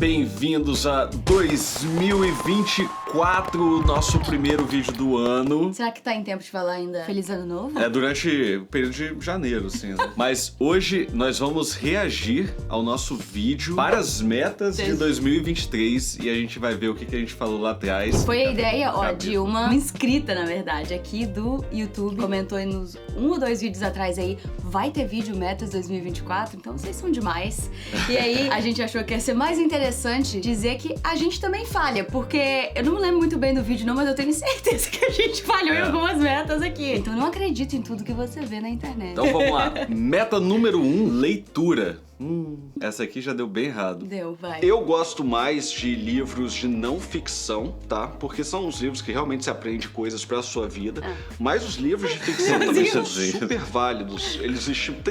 Bem-vindos a 2024, nosso primeiro vídeo do ano. Será que tá em tempo de falar ainda Feliz Ano Novo? É durante o período de janeiro, assim, né? Mas hoje nós vamos reagir ao nosso vídeo para as metas de 2023 e a gente vai ver o que a gente falou lá atrás. Foi a ideia, de uma inscrita, na verdade, aqui do YouTube. Comentou aí nos 1 ou 2 vídeos atrás aí, vai ter vídeo metas 2024? Então vocês são demais. E aí a gente achou que ia ser mais interessante dizer que a gente também falha, porque eu não me lembro muito bem do vídeo não, mas eu tenho certeza que a gente falhou em algumas metas aqui. Então não acredito em tudo que você vê na internet. Então vamos lá. Meta número 1, leitura. Essa aqui já deu bem errado. Deu, vai. Eu gosto mais de livros de não ficção, tá? Porque são uns livros que realmente se aprende coisas pra sua vida. Mas os livros de ficção também são super válidos. Eles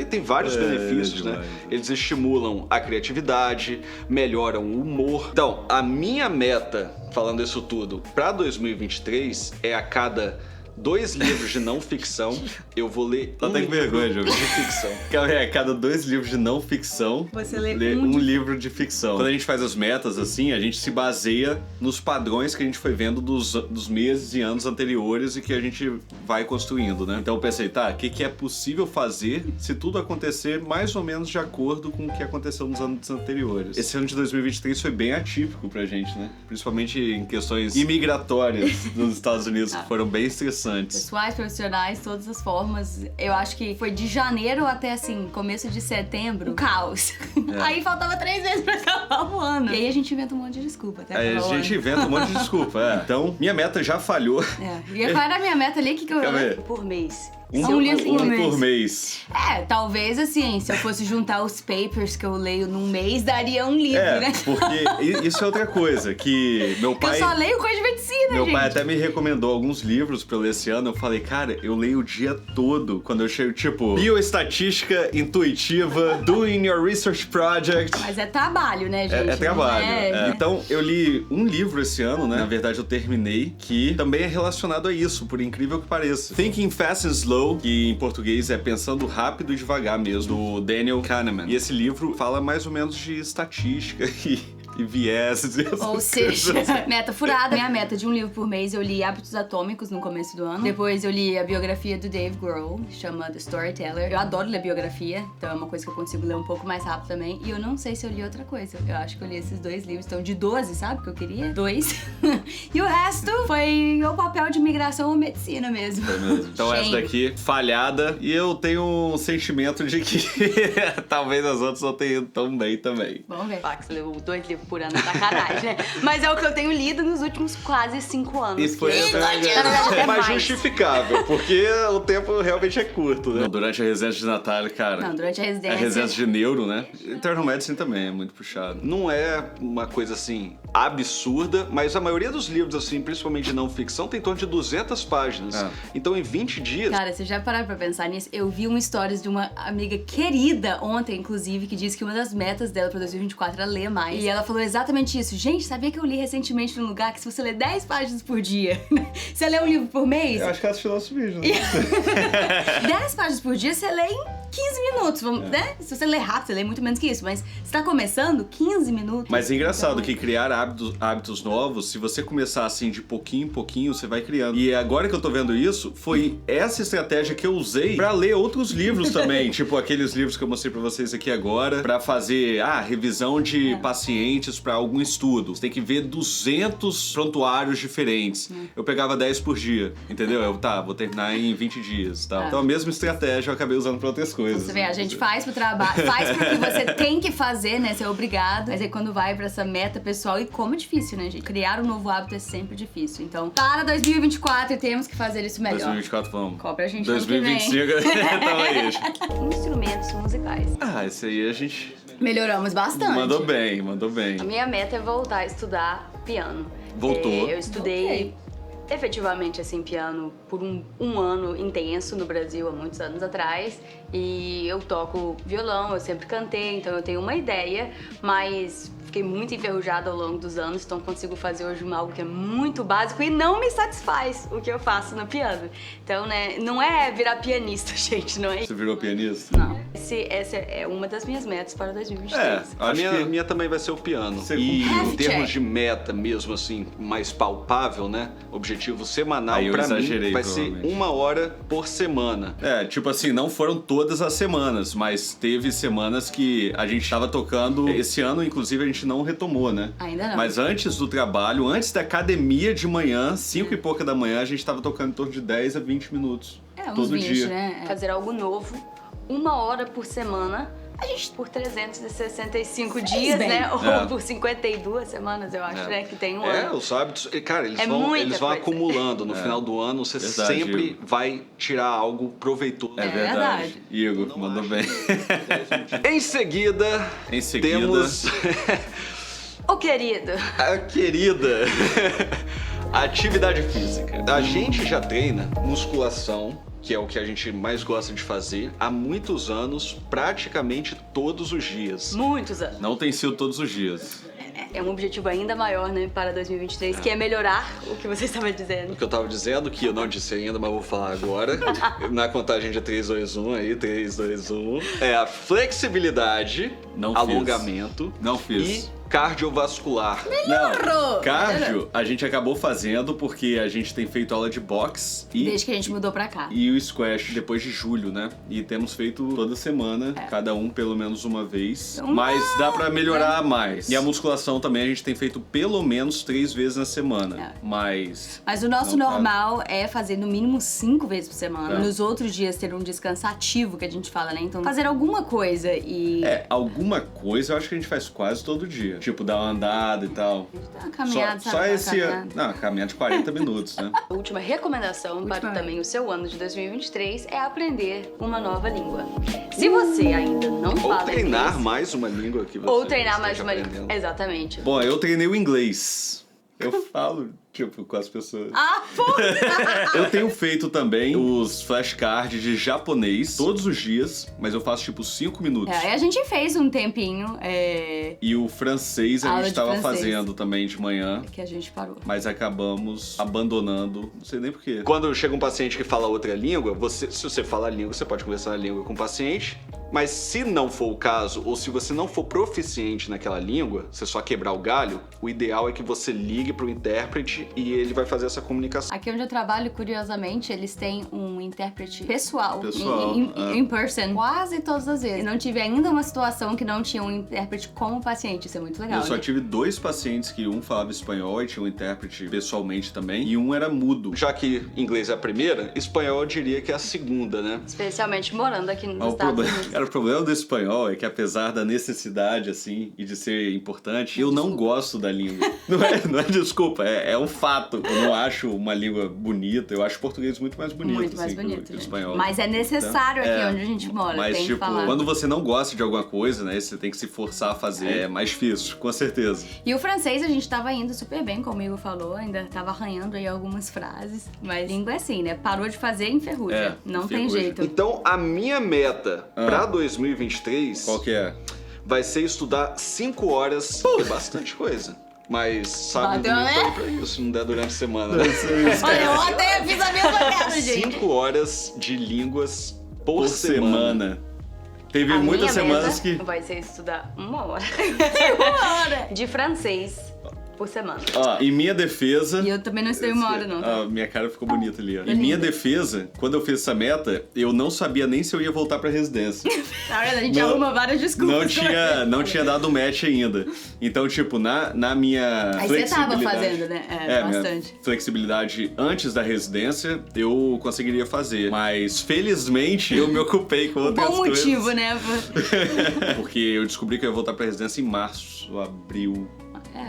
tem vários benefícios, né? Eles estimulam a criatividade, melhoram o humor. Então, a minha meta, falando isso tudo, pra 2023 é a cada 2 livros de não ficção, eu vou ler Só tem vergonha, Diogo. de ficção. A cada 2 livros de não ficção, você lê um livro de ficção. Quando a gente faz as metas assim, a gente se baseia nos padrões que a gente foi vendo dos meses e anos anteriores e que a gente vai construindo, né? Então eu pensei, tá, o que é possível fazer se tudo acontecer mais ou menos de acordo com o que aconteceu nos anos anteriores. Esse ano de 2023 foi bem atípico pra gente, né? Principalmente em questões imigratórias nos Estados Unidos, que foram bem estressantes. Pessoais, profissionais, todas as formas. Eu acho que foi de janeiro até, assim, começo de setembro, um caos. Aí faltava 3 meses pra acabar o ano. E aí a gente inventa um monte de desculpa até Aí a acabar o gente ano. inventa um monte de desculpa, Então, minha meta já falhou. E qual era a minha meta ali? Que eu... Calma aí. Por mês. Um livro por mês. Talvez assim, se eu fosse juntar os papers que eu leio num mês, daria um livro, né? Porque isso é outra coisa, que meu pai... Eu só leio coisa de medicina, Meu gente. pai até me recomendou alguns livros pra eu ler esse ano. Eu falei, cara, eu leio o dia todo. Quando eu chego, tipo, bioestatística intuitiva, doing your research project. Mas é trabalho, né, gente? É trabalho. Então, eu li um livro esse ano, né? Na verdade, eu terminei, que também é relacionado a isso, por incrível que pareça. Thinking Fast and Slow, que em português é Pensando Rápido e Devagar mesmo, do Daniel Kahneman. E esse livro fala mais ou menos de estatística e vieses. Ou seja, meta furada. Minha meta de um livro por mês, eu li Hábitos Atômicos no começo do ano. Depois eu li a biografia do Dave Grohl, chama The Storyteller. Eu adoro ler biografia, então é uma coisa que eu consigo ler um pouco mais rápido também. E eu não sei se eu li outra coisa. Eu acho que eu li esses 2 livros. Então, de 12, sabe, que eu queria? 2. E o resto foi o papel de migração ou medicina mesmo. Então essa daqui, falhada. E eu tenho um sentimento de que talvez as outras não tenham ido tão bem também. Vamos ver. Pax leu 2 livros por ano, sacanagem, né? Mas é o que eu tenho lido nos últimos quase 5 anos. E foi É mais justificável, porque o tempo realmente é curto, né? Não, durante a residência de Natália, cara. Não, durante a residência. A residência de neuro, né? Internal Medicine também é muito puxado. Não é uma coisa assim absurda, mas a maioria dos livros, assim, principalmente de não ficção, tem em torno de 200 páginas. Então, em 20 dias... Cara, vocês já pararam pra pensar nisso? Eu vi um stories de uma amiga querida ontem, inclusive, que disse que uma das metas dela pra 2024 era ler mais. E ela falou exatamente isso. Gente, sabia que eu li recentemente num lugar que se você ler 10 páginas por dia, você lê um livro por mês? Eu acho que ela assistiu nosso vídeo, né? 10 páginas por dia, você lê em 15 minutos, né? Se você ler rápido, você lê muito menos que isso. Mas você tá começando, 15 minutos. Mas é engraçado que criar hábitos novos, se você começar assim de pouquinho em pouquinho, você vai criando. E agora que eu tô vendo isso, foi essa estratégia que eu usei pra ler outros livros também. Tipo aqueles livros que eu mostrei pra vocês aqui agora, pra fazer, revisão de pacientes pra algum estudo. Você tem que ver 200 prontuários diferentes. Eu pegava 10 por dia, entendeu? Vou terminar em 20 dias, tal. Então a mesma estratégia eu acabei usando pra outras coisas. Você vê, a gente faz pro trabalho, faz pro que você tem que fazer, né? Você é obrigado. Mas aí quando vai pra essa meta pessoal, e como é difícil, né, gente? Criar um novo hábito é sempre difícil. Então, para 2024 temos que fazer isso melhor. 2024 vamos. Cobra a gente 2025 tamo aí. Instrumentos musicais. Esse aí a gente... Melhoramos bastante. Mandou bem, mandou bem. A minha meta é voltar a estudar piano. Voltou. Eu estudei efetivamente assim piano por um ano intenso no Brasil há muitos anos atrás, e eu toco violão, eu sempre cantei, então eu tenho uma ideia, mas fiquei muito enferrujada ao longo dos anos, então consigo fazer hoje algo que é muito básico e não me satisfaz o que eu faço no piano. Então, né, não é virar pianista, gente, não é? Você virou pianista? Não. Essa é uma das minhas metas para 2023. A minha também vai ser o piano. Você E cumpriu. em termos de meta mesmo, assim, mais palpável, né? Objetivo semanal, Aí eu pra mim, exagerei, vai ser provavelmente. 1 hora por semana. Tipo assim, não foram todas as semanas, mas teve semanas que a gente tava tocando. Esse ano, inclusive, a gente não retomou, né? Ainda não. Mas antes do trabalho, antes da academia de manhã, 5 e pouca da manhã, a gente tava tocando em torno de 10 a 20 minutos. Uns todo 20, dia. né? Fazer algo novo, 1 hora por semana. A gente, por 365 dias, bem. né? Ou É. por 52 semanas, eu acho, né? Que tem um ano. Os hábitos, cara, eles É vão muita coisa. acumulando. No final do ano, você Verdade, sempre Igor. vai tirar algo proveitoso. É verdade. verdade. Igor, mandou bem. Em seguida, Em seguida- temos Ô, querido, a querida atividade física. A gente já treina musculação, que é o que a gente mais gosta de fazer, há muitos anos, praticamente todos os dias. muitos anos. Não tem sido todos os dias. É um objetivo ainda maior, né, para 2023, que é melhorar o que você estava dizendo. O que eu tava dizendo, que eu não disse ainda, mas vou falar agora. Na contagem de 3, 2, 1 aí, 3, 2, 1. É a flexibilidade, Não fiz. alongamento Não fiz. e cardiovascular. Não, cardio a gente acabou fazendo porque a gente tem feito aula de boxe Desde que a gente mudou pra cá. e o squash depois de julho, né? E temos feito toda semana, cada um pelo menos uma vez. Então, Mas dá pra melhorar mais. E a musculação também a gente tem feito pelo menos 3 vezes na semana. Mas Mas o nosso Não, normal é fazer no mínimo 5 vezes por semana. É. Nos outros dias ter um descanso ativo, que a gente fala, né? Então, fazer alguma coisa e... alguma coisa eu acho que a gente faz quase todo dia. Tipo, dar uma andada e tal. Uma caminhada, Só sabe? esse. Não, caminhada de 40 minutos, né? A última recomendação para também o seu ano de 2023 é aprender uma nova língua. Se você ainda não Ou fala treinar inglês, mais uma língua que você ou treinar mais esteja uma língua. aprendendo. Exatamente. Bom, eu treinei o inglês. Eu falo, tipo, com as pessoas. Ah, pô! Eu tenho feito também os flashcards de japonês todos os dias, mas eu faço tipo 5 minutos. Aí a gente fez um tempinho E o francês a Aula gente de tava francês. fazendo também de manhã, que a gente parou. mas acabamos abandonando, não sei nem porquê. Quando chega um paciente que fala outra língua, se você fala a língua, você pode conversar na língua com o paciente. Mas se não for o caso, ou se você não for proficiente naquela língua, você só quebrar o galho, o ideal é que você ligue pro intérprete e ele vai fazer essa comunicação. Aqui onde eu trabalho, curiosamente, eles têm um intérprete pessoal, Pessoal, in person, quase todas as vezes. Não tive ainda uma situação que não tinha um intérprete como paciente, isso é muito legal. Eu só né? tive 2 pacientes que um falava espanhol e tinha um intérprete pessoalmente também, e um era mudo. Já que inglês é a primeira, espanhol eu diria que é a segunda, né? Especialmente morando aqui nos Mas Estados Unidos. Cara, o problema do espanhol é que apesar da necessidade, assim, e de ser importante, eu não gosto da língua. Não é desculpa, é um fato. Eu não acho uma língua bonita, eu acho o português muito mais bonito, Muito mais assim, bonito, que o gente. espanhol. Mas é necessário aqui onde a gente mora, Mas, tem tipo, que falar. quando você não gosta de alguma coisa, né, você tem que se forçar a fazer, é mais difícil, com certeza. E o francês a gente tava indo super bem, como o Igor falou, ainda tava arranhando aí algumas frases. Mas língua é assim, né? Parou de fazer, enferruja. Não tem enferruja. jeito. Então, a minha meta pra 2023 Qual que é? vai ser estudar 5 horas, que é bastante coisa. Mas sabe Bateu, domingo né? tá aí pra isso, não der durante a semana. Né? Olha, eu até fiz a mesma merda, gente. 5 horas de línguas por Por semana. semana. Teve A muitas minha semanas meta que... vai ser estudar 1 hora. 1 hora! De francês por semana. Ó, em minha defesa... E eu também não estudei 1 hora, não. Tá? Ah, minha cara ficou bonita ali, ó. Em linda. minha defesa, quando eu fiz essa meta, eu não sabia nem se eu ia voltar pra residência. Tá vendo? A gente Não- arruma várias desculpas. Não tinha dado match ainda. Então, tipo, na minha Aí você tava flexibilidade... fazendo, né? É, minha bastante. flexibilidade antes da residência, eu conseguiria fazer. Mas, felizmente, eu me ocupei com outras Bom coisas. motivo, né? Porque eu descobri que eu ia voltar pra residência em março, abril...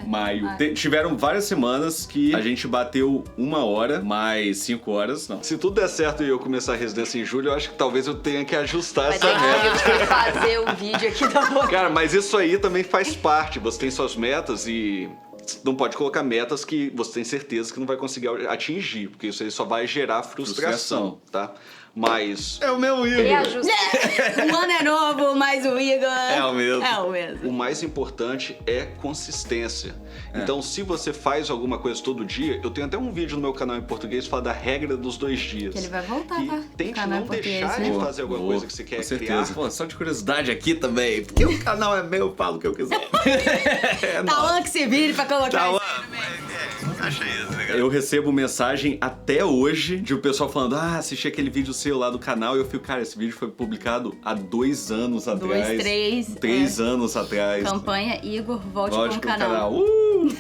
Maio. Ah. Tiveram várias semanas que a gente bateu 1 hora, mais 5 horas, não. Se tudo der certo e eu começar a residência em julho, eu acho que talvez eu tenha que ajustar Vai essa ter meta. que fazer o vídeo aqui da boca. Cara, mas isso aí também faz parte. Você tem suas metas e não pode colocar metas que você tem certeza que não vai conseguir atingir, porque isso aí só vai gerar frustração, tá? mas É o meu Igor. O ano é novo, mas o Igor... É o mesmo. É o mesmo. o mais importante é consistência. Então, se você faz alguma coisa todo dia, eu tenho até um vídeo no meu canal em português que fala da regra dos 2 dias. Que ele vai voltar, E tá? tente Canal não em português, deixar né? de fazer alguma coisa que você quer com certeza. criar. Pô, só de curiosidade aqui também, porque o canal é meu, eu falo o que eu quiser. Tauan que se vire pra colocar Tauan, isso. acha isso, legal. Eu recebo mensagem até hoje de um pessoal falando: assisti aquele vídeo seu lá do canal. E eu fico, cara, esse vídeo foi publicado há 2 anos atrás. 3 anos atrás. Campanha Igor, volte com o canal.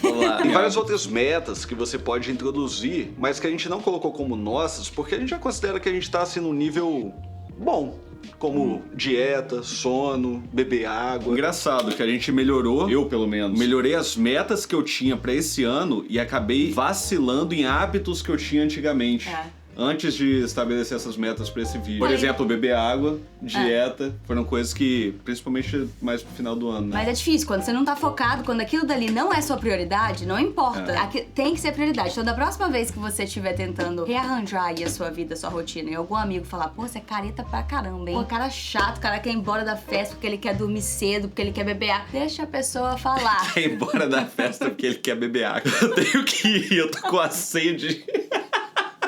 Vamos lá. Tem várias outras metas que você pode introduzir, mas que a gente não colocou como nossas, porque a gente já considera que a gente tá assim num nível bom. Como dieta, sono, beber água. Engraçado que a gente melhorou, eu pelo menos, melhorei as metas que eu tinha pra esse ano e acabei vacilando em hábitos que eu tinha antigamente. Antes de estabelecer essas metas pra esse vídeo. Por exemplo, beber água, dieta, foram coisas que, principalmente mais pro final do ano, né? Mas é difícil, quando você não tá focado, quando aquilo dali não é sua prioridade, não importa. Tem que ser prioridade. Então, da próxima vez que você estiver tentando rearranjar aí a sua vida, a sua rotina, e algum amigo falar, pô, você é careta pra caramba, hein? Pô, cara chato, cara quer ir embora da festa porque ele quer dormir cedo, porque ele quer beber água. Deixa a pessoa falar. Quer ir embora da festa porque ele quer beber água. Eu tenho que ir, eu tô com a sede.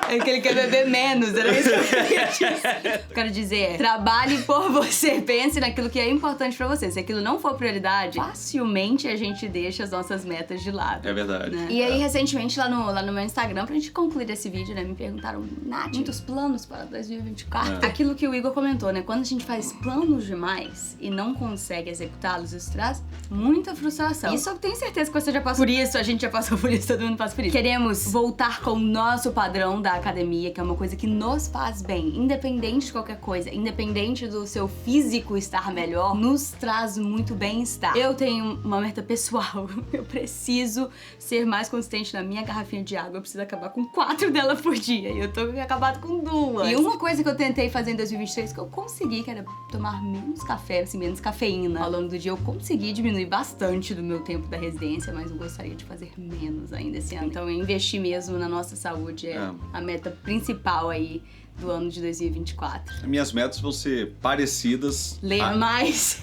É que ele quer beber menos, era isso que eu queria dizer. Quero dizer, trabalhe por você, pense naquilo que é importante pra você. Se aquilo não for prioridade, facilmente a gente deixa as nossas metas de lado. É verdade. Né? E aí, recentemente, lá no meu Instagram, pra gente concluir esse vídeo, né, me perguntaram, Nath, muitos planos para 2024? Aquilo que o Igor comentou, né, quando a gente faz planos demais e não consegue executá-los, isso traz muita frustração. Isso eu tenho certeza que você já passou por isso, a gente já passou por isso, todo mundo passa por isso. Queremos voltar com o nosso padrão da academia, que é uma coisa que nos faz bem, independente de qualquer coisa, independente do seu físico estar melhor, nos traz muito bem-estar. Eu tenho uma meta pessoal, eu preciso ser mais consistente na minha garrafinha de água, eu preciso acabar com 4 dela por dia, e eu tô acabado com 2. E uma coisa que eu tentei fazer em 2023, que eu consegui, que era tomar menos café, assim, menos cafeína ao longo do dia, eu consegui diminuir bastante do meu tempo da residência, mas eu gostaria de fazer menos ainda esse ano. Então eu investi mesmo na nossa saúde, a meta principal aí do ano de 2024. Minhas metas vão ser parecidas. Ler mais,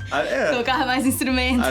tocar mais instrumentos.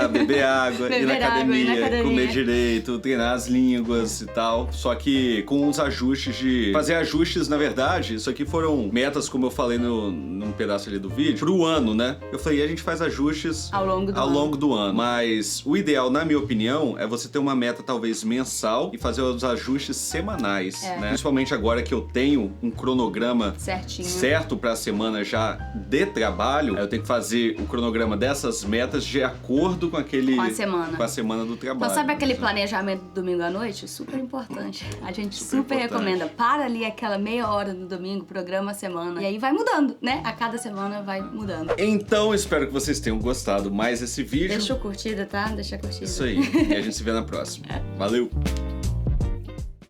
Beber água, ir na academia, comer direito, treinar as línguas e tal. Só que com uns ajustes de... Fazer ajustes, na verdade, isso aqui foram metas, como eu falei num pedaço ali do vídeo, pro ano, né? Eu falei, a gente faz ajustes ao longo do ano. Mas o ideal, na minha opinião, é você ter uma meta talvez mensal e fazer os ajustes semanais, né? Principalmente agora que eu tenho um cronograma certo pra semana já de trabalho, eu tenho que fazer o cronograma dessas metas de acordo com a semana do trabalho. Então sabe aquele planejamento do domingo à noite? Super importante. A gente super recomenda. Para ali aquela meia hora no domingo, programa a semana. E aí vai mudando, né? A cada semana vai mudando. Então espero que vocês tenham gostado mais desse vídeo. Deixa o curtida, tá? Deixa a curtida. Isso aí. E a gente se vê na próxima. Valeu!